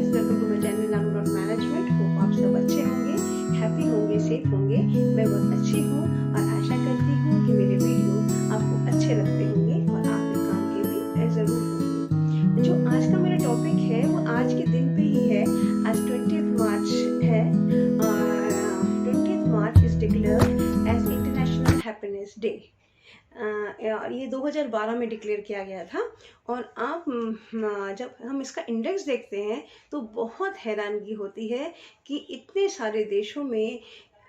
Guys, welcome to my channel नाम dot management. Hope आप सब अच्छे होंगे, हैप्पी होंगे, सेफ होंगे। मैं बहुत अच्छी हूँ और आशा करती हूँ कि मेरे वीडियो आपको अच्छे लगते होंगे और आपके काम के भी ज़रूर होंगे। जो आज का मेरा टॉपिक है वो आज के दिन पे ही है। आज 20 मार्च है और 20 March is declared as international happiness day. और ये 2012 में डिक्लेयर किया गया था। और आप जब हम इसका इंडेक्स देखते हैं तो बहुत हैरानगी होती है कि इतने सारे देशों में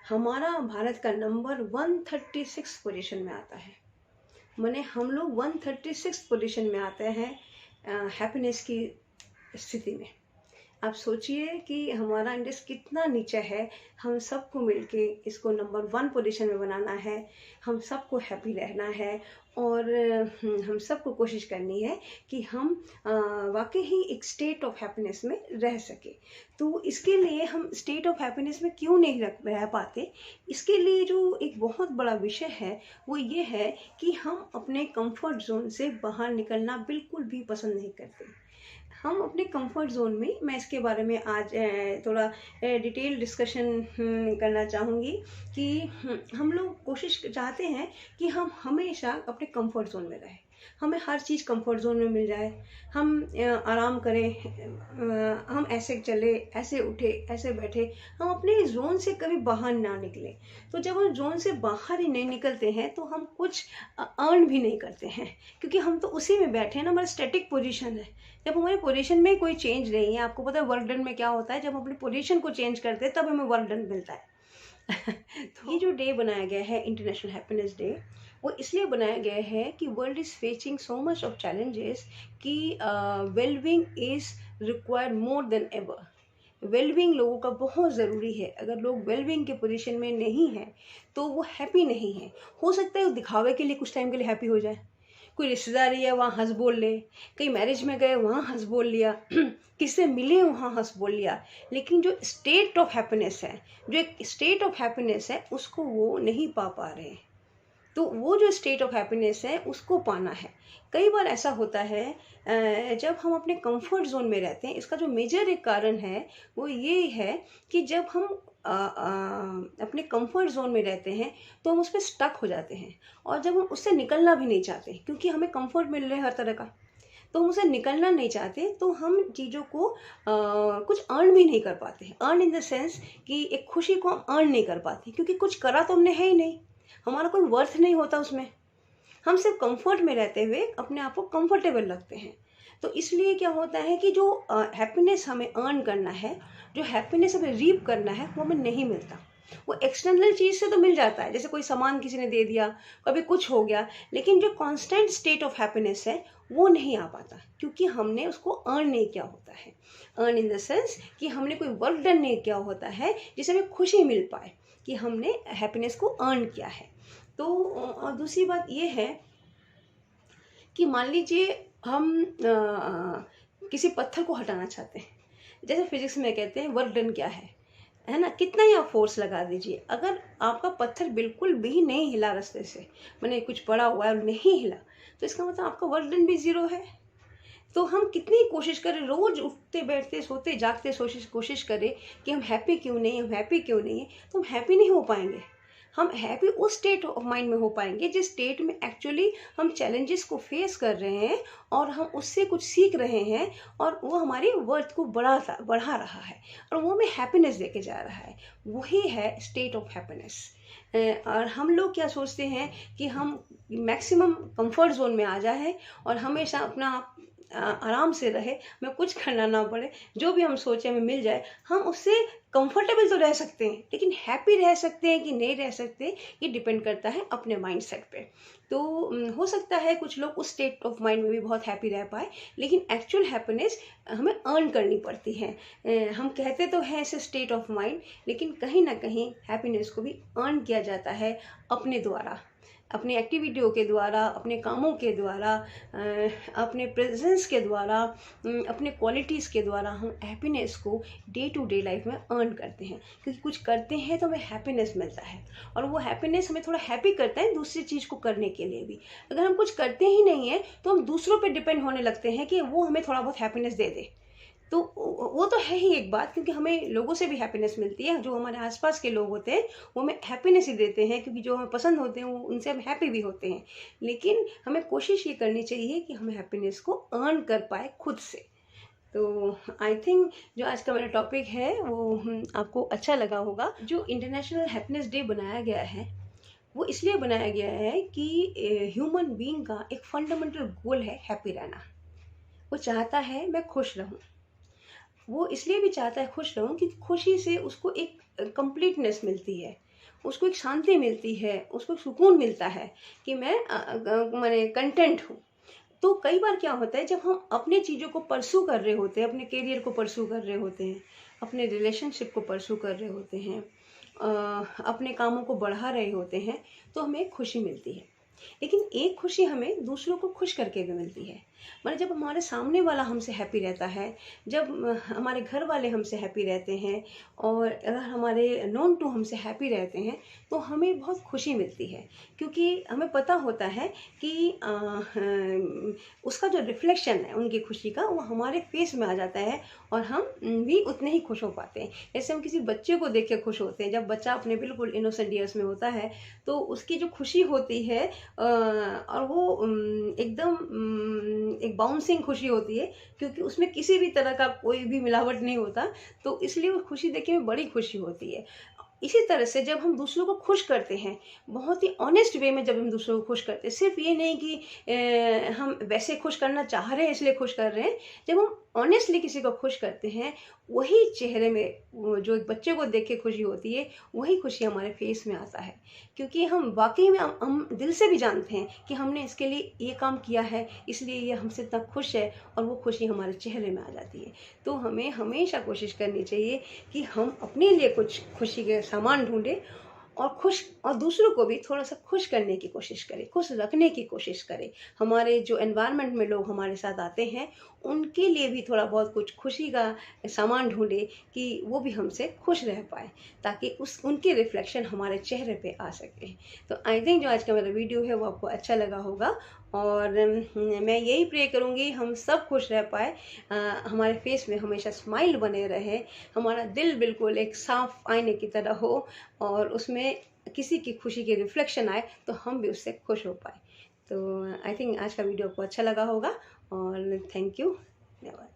हमारा भारत का नंबर 136 पोजीशन में आता है। माने हम लोग 136 पोजीशन में आते हैं हैप्पीनेस की स्थिति में। आप सोचिए कि हमारा इंडेक्स कितना नीचे है। हम सबको मिलके इसको नंबर 1 पोजीशन में बनाना है। हम सबको हैप्पी रहना है और हम सबको कोशिश करनी है कि हम वाकई ही एक स्टेट ऑफ हैप्पीनेस में रह सके। तो इसके लिए हम स्टेट ऑफ हैप्पीनेस में क्यों नहीं रह पाते, इसके लिए जो एक बहुत बड़ा विषय है वो ये है कि हम अपने कंफर्ट जोन से बाहर निकलना बिल्कुल भी पसंद नहीं करते। हम अपने कंफर्ट जोन में, मैं इसके बारे में आज थोड़ा डिटेल डिस्कशन करना चाहूँगी कि हम लोग कोशिश चाहते हैं कि हम हमेशा अपने कंफर्ट जोन में रहें। हमें हर चीज़ कंफर्ट जोन में मिल जाए, हम आराम करें, हम ऐसे चले, ऐसे उठे, ऐसे बैठे, हम अपने जोन से कभी बाहर ना निकले। तो जब हम जोन से बाहर ही नहीं निकलते हैं तो हम कुछ अर्न भी नहीं करते हैं, क्योंकि हम तो उसी में बैठे हैं ना। हमारा स्टैटिक पोजीशन है। जब हमारे पोजीशन में कोई चेंज नहीं है, आपको पता है वर्क डन में क्या होता है, जब हम अपनी पोजीशन को चेंज करते हैं तब हमें वर्क डन मिलता है। तो ये जो डे बनाया गया है इंटरनेशनल हैप्पीनेस डे, वो इसलिए बनाया गया है कि world is facing so much of challenges कि wellbeing is required more than ever. Wellbeing लोगों का बहुत ज़रूरी है। अगर लोग वेलबींग के पोजीशन में नहीं हैं तो वो हैप्पी नहीं है। हो सकता है वो दिखावे के लिए कुछ टाइम के लिए हैप्पी हो जाए, कोई रिश्तेदारी है वहाँ हंस बोल ले, कहीं मैरिज में गए वहाँ हंस बोल लिया, किससे मिले वहाँ हंस बोल लिया, लेकिन जो स्टेट ऑफ हैप्पीनेस है, जो एक स्टेट ऑफ हैप्पीनेस है, उसको वो नहीं पा रहे हैं। तो वो जो स्टेट ऑफ हैप्पीनेस है उसको पाना है। कई बार ऐसा होता है जब हम अपने कंफर्ट जोन में रहते हैं। इसका जो मेजर एक कारण है वो ये है कि जब हम अपने कंफर्ट जोन में रहते हैं तो हम उस पर स्टक हो जाते हैं, और जब हम उससे निकलना भी नहीं चाहते क्योंकि हमें कंफर्ट मिल रहा है हर तरह का, तो हम उसे निकलना नहीं चाहते, तो हम चीज़ों को कुछ अर्न भी नहीं कर पाते। अर्न इन द सेंस कि एक खुशी को हम अर्न नहीं कर पाते, क्योंकि कुछ करा तो हमने है ही नहीं, हमारा कोई वर्थ नहीं होता उसमें। हम सिर्फ कंफर्ट में रहते हुए अपने आप को कंफर्टेबल लगते हैं। तो इसलिए क्या होता है कि जो हैप्पीनेस हमें अर्न करना है, जो हैप्पीनेस हमें रीप करना है, वो हमें नहीं मिलता। वो एक्सटर्नल चीज़ से तो मिल जाता है, जैसे कोई सामान किसी ने दे दिया, कभी कुछ हो गया, लेकिन जो कांस्टेंट स्टेट ऑफ हैप्पीनेस है वो नहीं आ पाता, क्योंकि हमने उसको अर्न नहीं किया होता है। अर्न इन द सेंस कि हमने कोई वर्क डन नहीं किया होता है जिससे हमें खुशी मिल पाए कि हमने हैप्पीनेस को अर्न किया है। तो और दूसरी बात ये है कि मान लीजिए हम किसी पत्थर को हटाना चाहते हैं, जैसे फिजिक्स में कहते हैं वर्क डन क्या है ना, कितना ही आप फोर्स लगा दीजिए, अगर आपका पत्थर बिल्कुल भी नहीं हिला रास्ते से, मैंने कुछ पड़ा हुआ है और नहीं हिला, तो इसका मतलब आपका वर्क डन भी ज़ीरो है। तो हम कितनी कोशिश करें, रोज उठते बैठते सोते जागते कोशिश करें कि हम हैप्पी क्यों नहीं, हम हैप्पी क्यों नहीं है, तो हम हैप्पी नहीं हो पाएंगे। हम हैप्पी उस स्टेट ऑफ माइंड में हो पाएंगे जिस स्टेट में एक्चुअली हम चैलेंजेस को फेस कर रहे हैं और हम उससे कुछ सीख रहे हैं, और वो हमारी वर्थ को बढ़ा रहा है और वो हमें हैप्पीनेस देके जा रहा है। वही है स्टेट ऑफ हैप्पीनेस। और हम लोग क्या सोचते हैं कि हम मैक्सिमम कंफर्ट जोन में आ जाए और हमेशा अपना आराम से रहे, हमें कुछ करना ना पड़े, जो भी हम सोचे हमें मिल जाए। हम उससे कंफर्टेबल तो रह सकते हैं, लेकिन हैप्पी रह सकते हैं कि नहीं रह सकते, ये डिपेंड करता है अपने माइंडसेट पे। तो हो सकता है कुछ लोग उस स्टेट ऑफ माइंड में भी बहुत हैप्पी रह पाए, लेकिन एक्चुअल हैप्पीनेस हमें अर्न करनी पड़ती है। हम कहते तो हैं इसे स्टेट ऑफ माइंड, लेकिन कहीं ना कहीं हैप्पीनेस को भी अर्न किया जाता है अपने द्वारा, अपनी एक्टिविटियों के द्वारा, अपने कामों के द्वारा, अपने प्रेजेंस के द्वारा, अपने क्वालिटीज़ के द्वारा हम हैप्पीनेस को डे टू डे लाइफ में अर्न करते हैं। क्योंकि कुछ करते हैं तो हमें हैप्पीनेस मिलता है, और वो हैप्पीनेस हमें थोड़ा हैप्पी करता है दूसरी चीज़ को करने के लिए भी। अगर हम कुछ करते ही नहीं है तो हम दूसरों पर डिपेंड होने लगते हैं कि वो हमें थोड़ा बहुत हैप्पीनेस दे दे, तो वो तो है ही एक बात, क्योंकि हमें लोगों से भी हैप्पीनेस मिलती है। जो हमारे आसपास के लोग होते हैं वो हमें हैप्पीनेस ही देते हैं, क्योंकि जो हमें पसंद होते हैं वो उनसे हम हैप्पी भी होते हैं। लेकिन हमें कोशिश ये करनी चाहिए कि हम हैप्पीनेस को अर्न कर पाए खुद से। तो आई थिंक जो आज का मेरा टॉपिक है वो आपको अच्छा लगा होगा। जो इंटरनेशनल हैप्पीनेस डे बनाया गया है वो इसलिए बनाया गया है कि ह्यूमन बीइंग का एक फंडामेंटल गोल है हैप्पी रहना। वो चाहता है मैं खुश रहूं। वो इसलिए भी चाहता है खुश रहूं क्योंकि खुशी से उसको एक कंप्लीटनेस मिलती है, उसको एक शांति मिलती है, उसको सुकून मिलता है कि मैं मैंने कंटेंट हूँ। तो कई बार क्या होता है, जब हम अपने चीज़ों को परसू कर रहे होते हैं, अपने करियर को परसू कर रहे होते हैं, अपने रिलेशनशिप को परसू कर रहे होते हैं, अपने कामों को बढ़ा रहे होते हैं, तो हमें खुशी मिलती है। लेकिन एक खुशी हमें दूसरों को खुश करके भी मिलती है। मतलब जब हमारे सामने वाला हमसे हैप्पी रहता है, जब हमारे घर वाले हमसे हैप्पी रहते हैं, और अगर हमारे नोन टू हमसे हैप्पी रहते हैं, तो हमें बहुत खुशी मिलती है। क्योंकि हमें पता होता है कि उसका जो रिफ्लेक्शन है उनकी खुशी का, वो हमारे फेस में आ जाता है, और हम भी उतने ही खुश हो पाते हैं। जैसे हम किसी बच्चे को देख के खुश होते हैं, जब बच्चा अपने बिल्कुल इनोसेंट ईयर्स में होता है, तो उसकी जो खुशी होती है और वो एकदम एक बाउंसिंग खुशी होती है, क्योंकि उसमें किसी भी तरह का कोई भी मिलावट नहीं होता। तो इसलिए वो खुशी देखने में बड़ी खुशी होती है। इसी तरह से जब हम दूसरों को खुश करते हैं, बहुत ही ऑनेस्ट वे में जब हम दूसरों को खुश करते हैं, सिर्फ ये नहीं कि हम वैसे खुश करना चाह रहे हैं इसलिए खुश कर रहे हैं। जब हम ऑनेस्टली किसी को खुश करते हैं, वही चेहरे में जो एक बच्चे को देख के खुशी होती है, वही खुशी हमारे फेस में आता है। क्योंकि हम वाकई में हम दिल से भी जानते हैं कि हमने इसके लिए ये काम किया है, इसलिए ये हमसे इतना खुश है, और वो खुशी हमारे चेहरे में आ जाती है। तो हमें हमेशा कोशिश करनी चाहिए कि हम अपने लिए कुछ खुशी के सामान ढूंढें, और दूसरों को भी थोड़ा सा खुश करने की कोशिश करें, खुश रखने की कोशिश करें। हमारे जो एनवायरनमेंट में लोग हमारे साथ आते हैं, उनके लिए भी थोड़ा बहुत कुछ खुशी का सामान ढूंढे कि वो भी हमसे खुश रह पाए, ताकि उनके रिफ्लेक्शन हमारे चेहरे पे आ सके। तो आई थिंक जो आज का मेरा वीडियो है वो आपको अच्छा लगा होगा, और मैं यही प्रे करूँगी हम सब खुश रह पाए, हमारे फेस में हमेशा स्माइल बने रहे, हमारा दिल बिल्कुल एक साफ आईने की तरह हो, और उसमें किसी की खुशी की रिफ्लेक्शन आए तो हम भी उससे खुश हो पाए। तो आई थिंक आज का वीडियो आपको अच्छा लगा होगा, और थैंक यू, धन्यवाद।